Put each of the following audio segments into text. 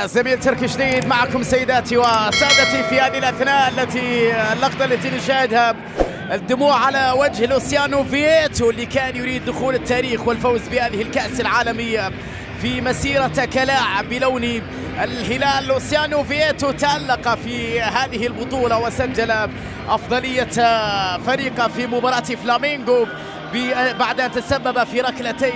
زميل تركي جديد معكم سيداتي وسادتي في هذه الأثناء اللقطة التي نشاهدها الدموع على وجه لوسيانو فييتو اللي كان يريد دخول التاريخ والفوز بهذه الكأس العالمية في مسيرته كلاعب بلون الهلال. لوسيانو فييتو تألق في هذه البطولة وسجل أفضلية فريقه في مباراة فلامينغو بعد أن تسبب في ركلتي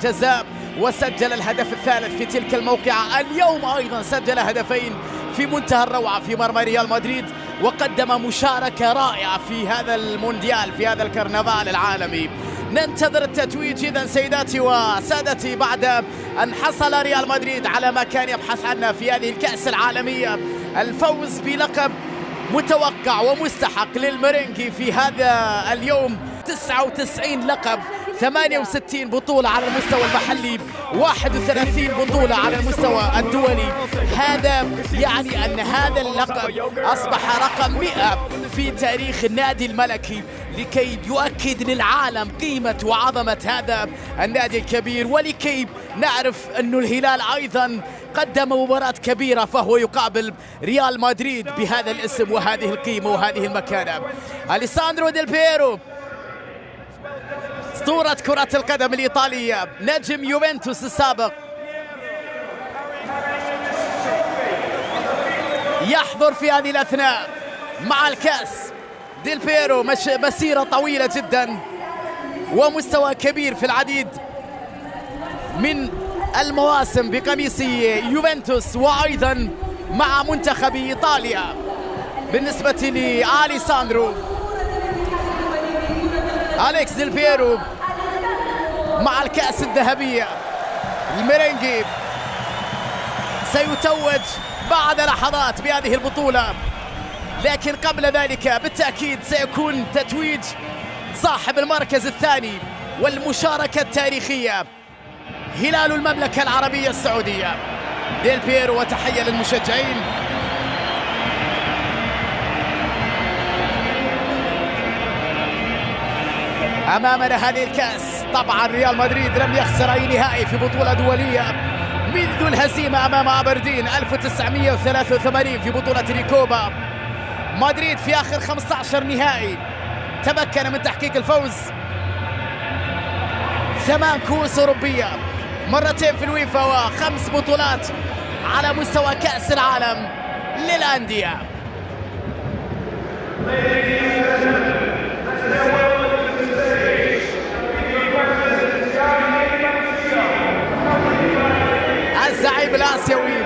جزاء وسجل الهدف الثالث في تلك الموقعة. اليوم أيضا سجل هدفين في منتهى الروعة في مرمى ريال مدريد وقدم مشاركة رائعة في هذا المونديال في هذا الكرنفال العالمي. ننتظر التتويج إذن سيداتي وسادتي بعد أن حصل ريال مدريد على ما كان يبحث عنه في هذه الكأس العالمية، الفوز بلقب متوقع ومستحق للمرنجي في هذا اليوم. 99 لقب، 68 بطولة على المستوى المحلي، 31 بطولة على المستوى الدولي. هذا يعني أن هذا اللقب أصبح رقم 100 في تاريخ النادي الملكي، لكي يؤكد للعالم قيمة وعظمة هذا النادي الكبير، ولكي نعرف أن الهلال أيضا قدم مباراة كبيرة فهو يقابل ريال مدريد بهذا الاسم وهذه القيمة وهذه المكانة. أليساندرو ديل بييرو أسطورة كرة القدم الإيطالية، نجم يوفنتوس السابق، يحضر في هذه الأثناء مع الكأس. ديل بييرو مسيرة طويلة جدا ومستوى كبير في العديد من المواسم بقميص يوفنتوس وأيضا مع منتخب إيطاليا. بالنسبة لأليساندرو، أليكس ديل بييرو مع الكأس الذهبية، الميرينجي سيتوج بعد لحظات بهذه البطولة، لكن قبل ذلك بالتأكيد سيكون تتويج صاحب المركز الثاني والمشاركة التاريخية هلال المملكة العربية السعودية. ديل بييرو وتحية للمشجعين. أمامنا هذه الكأس. طبعا ريال مدريد لم يخسر أي نهائي في بطولة دولية منذ الهزيمة أمام أبردين 1983 في بطولة ريكوبا. مدريد في آخر 15 نهائي تمكن من تحقيق الفوز، 8 كؤوس أوروبية، مرتين في الويفا، و5 بطولات على مستوى كأس العالم للأندية. الزعيم الآسيوي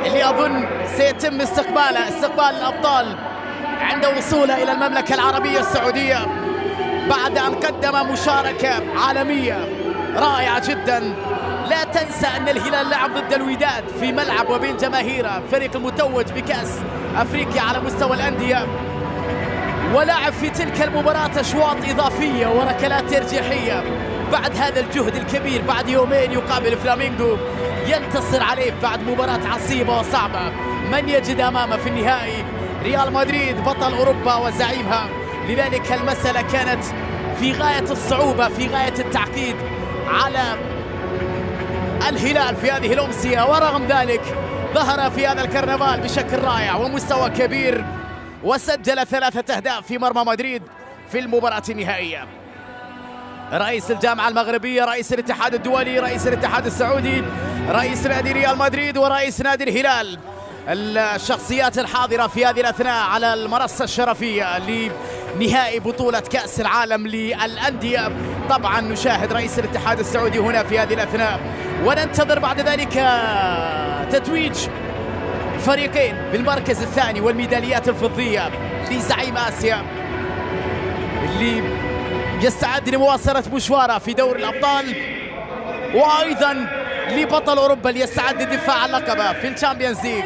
اللي أظن سيتم استقبال الأبطال عند وصوله إلى المملكة العربية السعودية بعد أن قدم مشاركة عالمية رائعة جدا. لا تنسى أن الهلال لعب ضد الوداد في ملعب وبين جماهيره، فريق المتوج بكأس أفريقيا على مستوى الأندية، ولعب في تلك المباراة أشواط إضافية وركلات ترجيحية. بعد هذا الجهد الكبير بعد يومين يقابل فلامينغو، ينتصر عليه بعد مباراة عصيبة وصعبة. من يجد أمامه في النهائي؟ ريال مدريد بطل أوروبا وزعيمها. لذلك المسألة كانت في غاية الصعوبة، في غاية التعقيد على الهلال في هذه الأمسية، ورغم ذلك ظهر في هذا الكرنفال بشكل رائع ومستوى كبير وسجل 3 أهداف في مرمى مدريد في المباراة النهائية. رئيس الجامعة المغربية، رئيس الاتحاد الدولي، رئيس الاتحاد السعودي، رئيس نادي ريال مدريد ورئيس نادي الهلال، الشخصيات الحاضرة في هذه الأثناء على المنصة الشرفية لنهائي بطولة كأس العالم للأندية. طبعا نشاهد رئيس الاتحاد السعودي هنا في هذه الأثناء، وننتظر بعد ذلك تتويج فريقين بالمركز الثاني والميداليات الفضية لزعيم آسيا اللي يستعد لمواصلة مشواره في دوري الأبطال، وأيضا لبطل أوروبا اللي يستعد للدفاع عن لقبه في الشامبيونز ليج.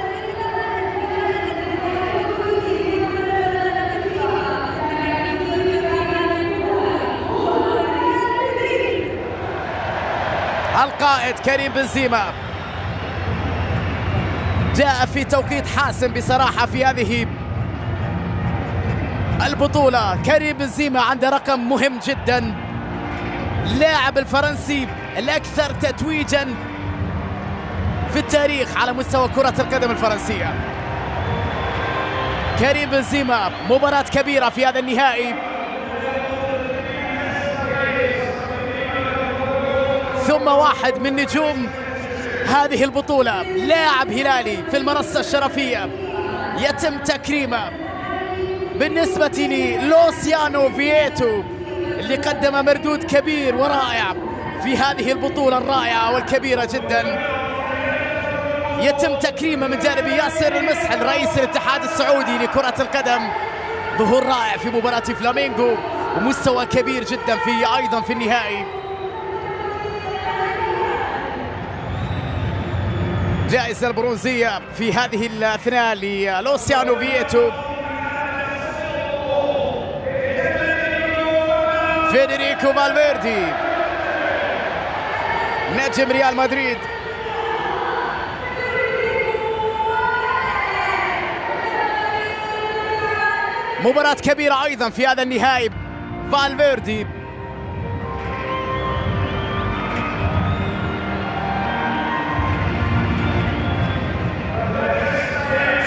القائد كريم بنزيما جاء في توقيت حاسم بصراحة في هذه البطولة. كريم بنزيما عنده رقم مهم جدا، اللاعب الفرنسي الأكثر تتويجا في التاريخ على مستوى كرة القدم الفرنسية. كريم بنزيما، مباراة كبيرة في هذا النهائي، ثم واحد من نجوم هذه البطولة، لاعب هلالي في المنصة الشرفية يتم تكريمه بالنسبة للوسيانو فييتو اللي قدم مردود كبير ورائع في هذه البطولة الرائعة والكبيرة جدا. يتم تكريمه من جانب ياسر المسحل رئيس الاتحاد السعودي لكرة القدم. ظهور رائع في مباراة فلامينغو ومستوى كبير جدا أيضا في النهائي. جائزة البرونزية في هذه الأثناء للوسيانو فييتو. فيدريكو فالفيردي نجم ريال مدريد، مباراة كبيرة أيضا في هذا النهائي. فالفيردي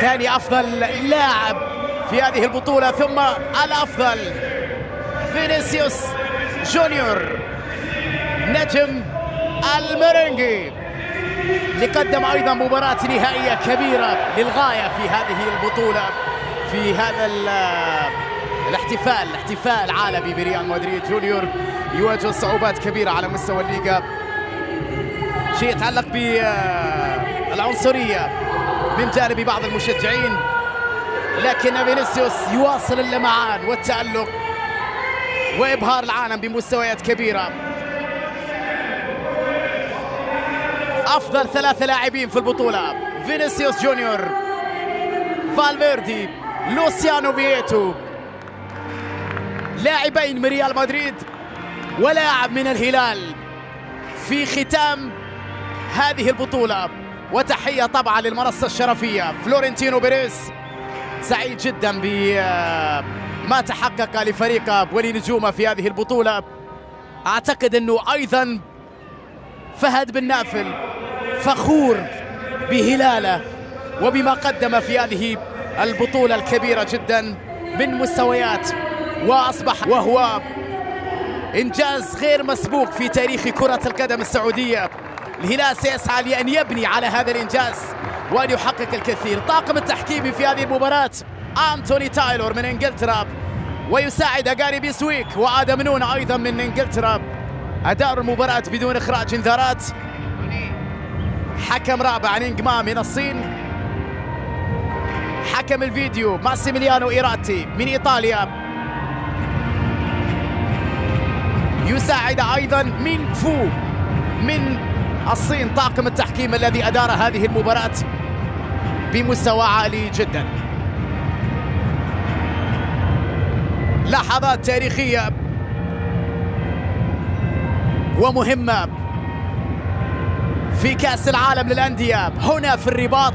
ثاني أفضل لاعب في هذه البطولة، ثم الأفضل فينيسيوس جونيور نجم الميرينجي اللي قدم أيضا مباراة نهائية كبيرة للغاية في هذه البطولة، في هذا الاحتفال عالمي بريال مدريد. جونيور يواجه صعوبات كبيرة على مستوى الليغا، شيء يتعلق بالعنصرية من جانب بعض المشجعين، لكن فينيسيوس يواصل اللمعان والتألق وإبهار العالم بمستويات كبيرة. أفضل ثلاثة لاعبين في البطولة: فينيسيوس جونيور، فالفيردي، لوسيانو فييتو، لاعبين من ريال مدريد ولاعب من الهلال في ختام هذه البطولة. وتحية طبعا للمنصة الشرفية فلورنتينو بيريز، سعيد جدا بما تحقق لفريقه ولنجومه في هذه البطولة. أعتقد أنه أيضا فهد بن نافل فخور بهلاله وبما قدم في هذه البطولة الكبيرة جدا من مستويات، وأصبح وهو إنجاز غير مسبوق في تاريخ كرة القدم السعودية. الهلال سيسعى لأن يبني على هذا الإنجاز وأن يحقق الكثير. طاقم التحكيمي في هذه المباراة أنتوني تايلور من إنجلترا، ويساعد أغاري بيسويك وآدم نون أيضا من إنجلترا. أدار المباراة بدون إخراج انذارات. حكم رابع نينغما من الصين. حكم الفيديو ماسيميليانو إيراتي من إيطاليا. يساعد أيضا مينغ فو من الصين. طاقم التحكيم الذي أدار هذه المباراة بمستوى عالي جدا. لحظات تاريخية ومهمة في كأس العالم للأندية هنا في الرباط.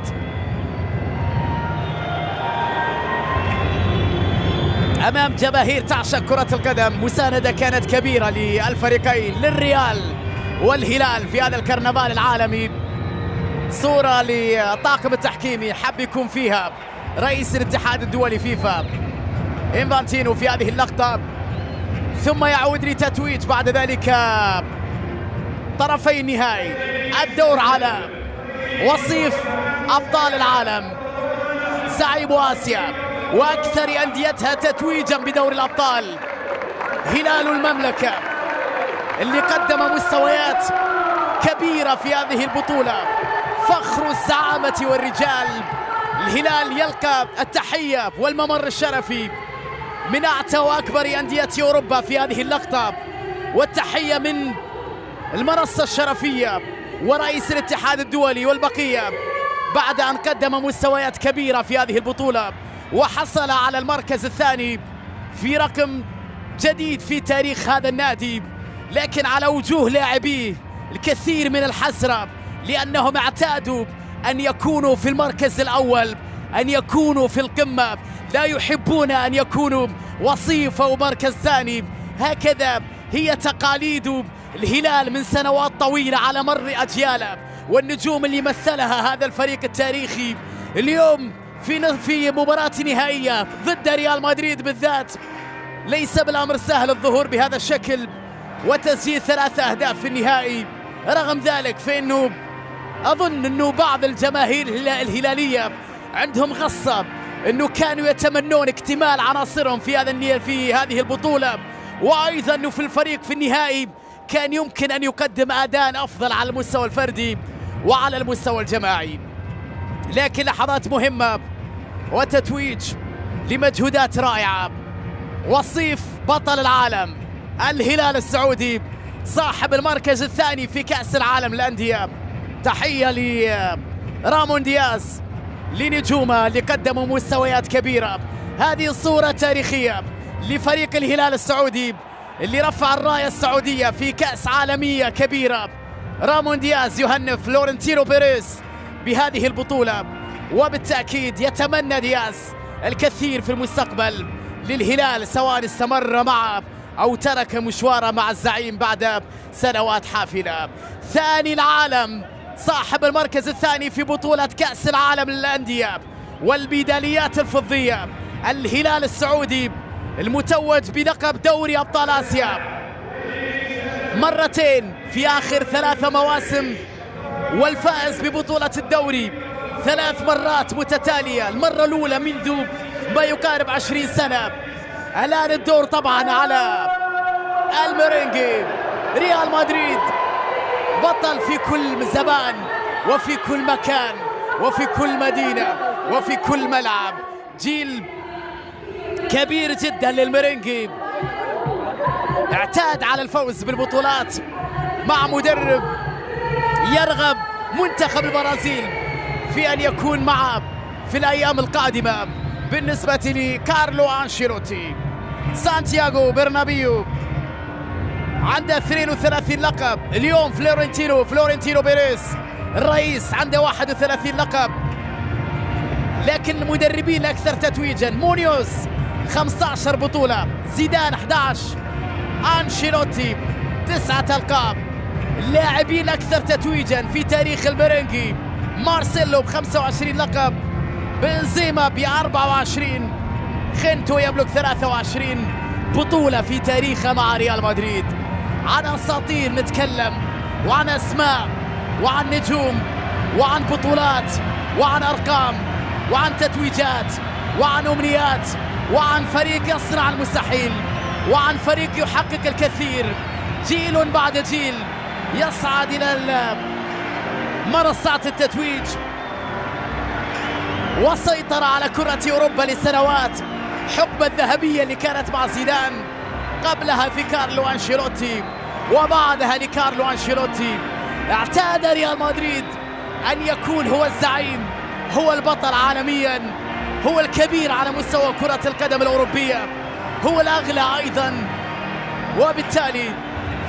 أمام جماهير تعشق كرة القدم. مساندة كانت كبيرة للفريقين، للريال والهلال في هذا الكرنفال العالمي. صورة لطاقم التحكيمي حب يكون فيها رئيس الاتحاد الدولي فيفا إنفانتينو في هذه اللقطة، ثم يعود لتتويج بعد ذلك طرفي النهائي. الدور على وصيف أبطال العالم، زعيم آسيا وأكثر أنديتها تتويجا بدور الأبطال، هلال المملكة اللي قدم مستويات كبيرة في هذه البطولة، فخر الزعامة والرجال. الهلال يلقى التحية والممر الشرفي من أعتى وأكبر أندية أوروبا في هذه اللقطة، والتحية من المنصة الشرفية ورئيس الاتحاد الدولي والبقية بعد أن قدم مستويات كبيرة في هذه البطولة وحصل على المركز الثاني في رقم جديد في تاريخ هذا النادي. لكن على وجوه لاعبيه الكثير من الحسرة، لأنهم اعتادوا أن يكونوا في المركز الأول، أن يكونوا في القمة، لا يحبون أن يكونوا وصيف أو مركز ثاني. هكذا هي تقاليد الهلال من سنوات طويلة على مر أجياله، والنجوم اللي مثلها هذا الفريق التاريخي اليوم في مباراة نهائية ضد ريال مدريد بالذات. ليس بالأمر سهل الظهور بهذا الشكل وتسجيل 3 أهداف في النهائي. رغم ذلك فإنه أظن أنه بعض الجماهير الهلالية عندهم غصة أنه كانوا يتمنون اكتمال عناصرهم في هذه البطولة، وأيضا أنه في الفريق في النهائي كان يمكن أن يقدم أداء أفضل على المستوى الفردي وعلى المستوى الجماعي. لكن لحظات مهمة وتتويج لمجهودات رائعة. وصيف بطل العالم الهلال السعودي صاحب المركز الثاني في كأس العالم للأندية. تحية لرامون دياز لنجومه اللي قدموا مستويات كبيرة. هذه صورة تاريخية لفريق الهلال السعودي اللي رفع الراية السعودية في كأس عالمية كبيرة. رامون دياز يهنئ فلورنتينو بيريز بهذه البطولة، وبالتأكيد يتمنى دياز الكثير في المستقبل للهلال سواء استمر معه أو ترك مشواره مع الزعيم بعد سنوات حافلة. ثاني العالم صاحب المركز الثاني في بطولة كأس العالم للأندية والميداليات الفضية الهلال السعودي المتوج بلقب دوري أبطال آسيا مرتين في آخر 3 مواسم، والفائز ببطولة الدوري 3 مرات متتالية، المرة الأولى منذ ما يقارب 20 سنة. الآن الدور طبعا على الميرينجي. ريال مدريد بطل في كل زمان وفي كل مكان وفي كل مدينة وفي كل ملعب. جيل كبير جدا للميرينجي، اعتاد على الفوز بالبطولات مع مدرب يرغب منتخب البرازيل في أن يكون معه في الأيام القادمة. بالنسبة لكارلو أنشيلوتي سانتياغو برنابيو عنده 32 لقب. اليوم فلورنتينو بيريز الرئيس عنده 31 لقب، لكن المدربين الأكثر تتويجا مونيوز 15 بطولة، زيدان 11، أنشيلوتي 9 ألقاب. اللاعبين الأكثر تتويجا في تاريخ الميرينجي مارسيلو ب25 لقب، بنزيما ب24، خنتو يملك 23 بطولة في تاريخه مع ريال مدريد. عن أساطير نتكلم، وعن أسماء، وعن نجوم، وعن بطولات، وعن أرقام، وعن تتويجات، وعن أمنيات، وعن فريق يصنع المستحيل، وعن فريق يحقق الكثير. جيل بعد جيل يصعد إلى منصات التتويج، وسيطر على كرة أوروبا لسنوات. حقبة الذهبية اللي كانت مع زيدان، قبلها في كارلو أنشيلوتي وبعدها لكارلو أنشيلوتي. اعتاد ريال مدريد أن يكون هو الزعيم، هو البطل عالميا، هو الكبير على مستوى كرة القدم الأوروبية، هو الأغلى أيضا. وبالتالي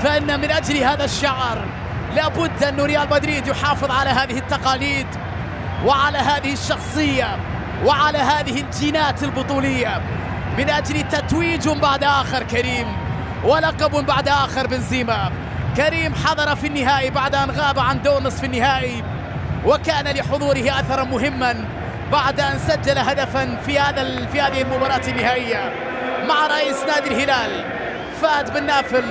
فإن من أجل هذا الشعار لابد أن ريال مدريد يحافظ على هذه التقاليد وعلى هذه الشخصية وعلى هذه الجينات البطولية، من أجل تتويج بعد آخر كريم ولقب بعد آخر بنزيما. كريم حضر في النهائي بعد أن غاب عن دور نصف النهائي، وكان لحضوره أثرا مهما بعد أن سجل هدفا في هذه المباراة النهائية مع رئيس نادي الهلال فهد بن نافل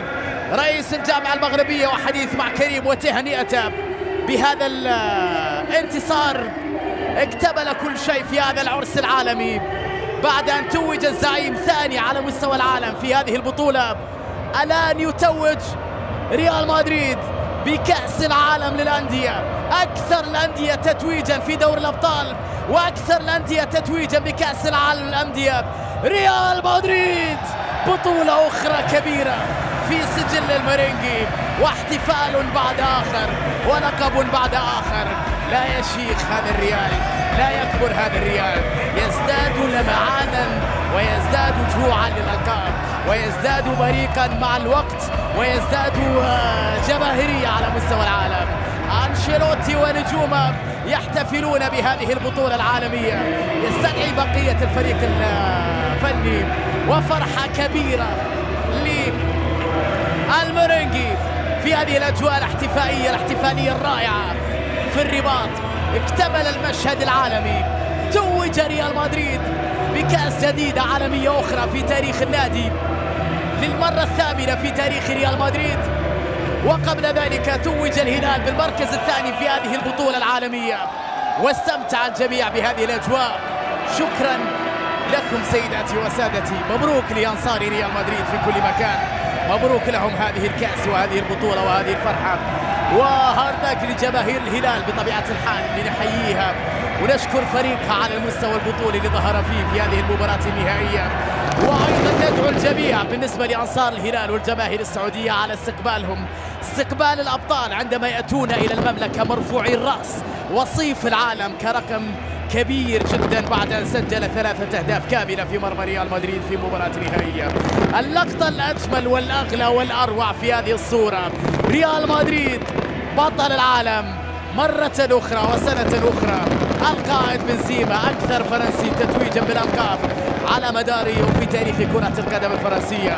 رئيس الجامعة المغربية، وحديث مع كريم وتهنئته بهذا الانتصار. اكتمل كل شيء في هذا العرس العالمي بعد أن توج الزعيم ثاني على مستوى العالم في هذه البطولة. الآن يتوج ريال مدريد بكأس العالم للأندية، أكثر الأندية تتويجا في دور الأبطال وأكثر الأندية تتويجا بكأس العالم للأندية. ريال مدريد بطولة أخرى كبيرة في سجل الميرينجي، واحتفال بعد آخر ولقب بعد آخر. لا يشيخ هذا الريال، لا يكبر هذا الريال، يزداد لمعانا ويزداد جوعا للألقاب ويزداد بريقا مع الوقت ويزداد جماهيرية على مستوى العالم. أنشيلوتي ونجومه يحتفلون بهذه البطولة العالمية، يستدعي بقية الفريق الفني، وفرحة كبيرة للميرينجي في هذه الأجواء الاحتفالية الرائعة. في الرباط اكتمل المشهد العالمي. توج ريال مدريد بكأس جديدة عالمية أخرى في تاريخ النادي للمرة الثامنة في تاريخ ريال مدريد. وقبل ذلك توج الهلال بالمركز الثاني في هذه البطولة العالمية، واستمتع الجميع بهذه الأجواء. شكرا لكم سيداتي وسادتي، مبروك لأنصار ريال مدريد في كل مكان، مبروك لهم هذه الكأس وهذه البطولة وهذه الفرحة. وهاردك لجماهير الهلال بطبيعة الحال لنحييها ونشكر فريقها على المستوى البطولي اللي ظهر فيه في هذه المباراة النهائية. وأيضا ندعو الجميع بالنسبة لأنصار الهلال والجماهير السعودية على استقبالهم، استقبال الأبطال عندما يأتون إلى المملكة مرفوعي الرأس وصيف العالم كرقم كبير جدا بعد أن سجل 3 أهداف كاملة في مرمى ريال مدريد في مباراة نهائية. اللقطة الأجمل والأغلى والأروع في هذه الصورة، ريال مدريد بطل العالم مرة أخرى وسنة أخرى، القائد بنزيما أكثر فرنسي تتويجا بالألقاب على مدار وفي تاريخ كرة القدم الفرنسية.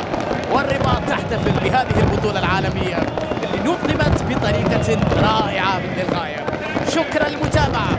والرباط تحتفل بهذه البطولة العالمية اللي نظمت بطريقة رائعة للغاية. شكرا للمتابعة.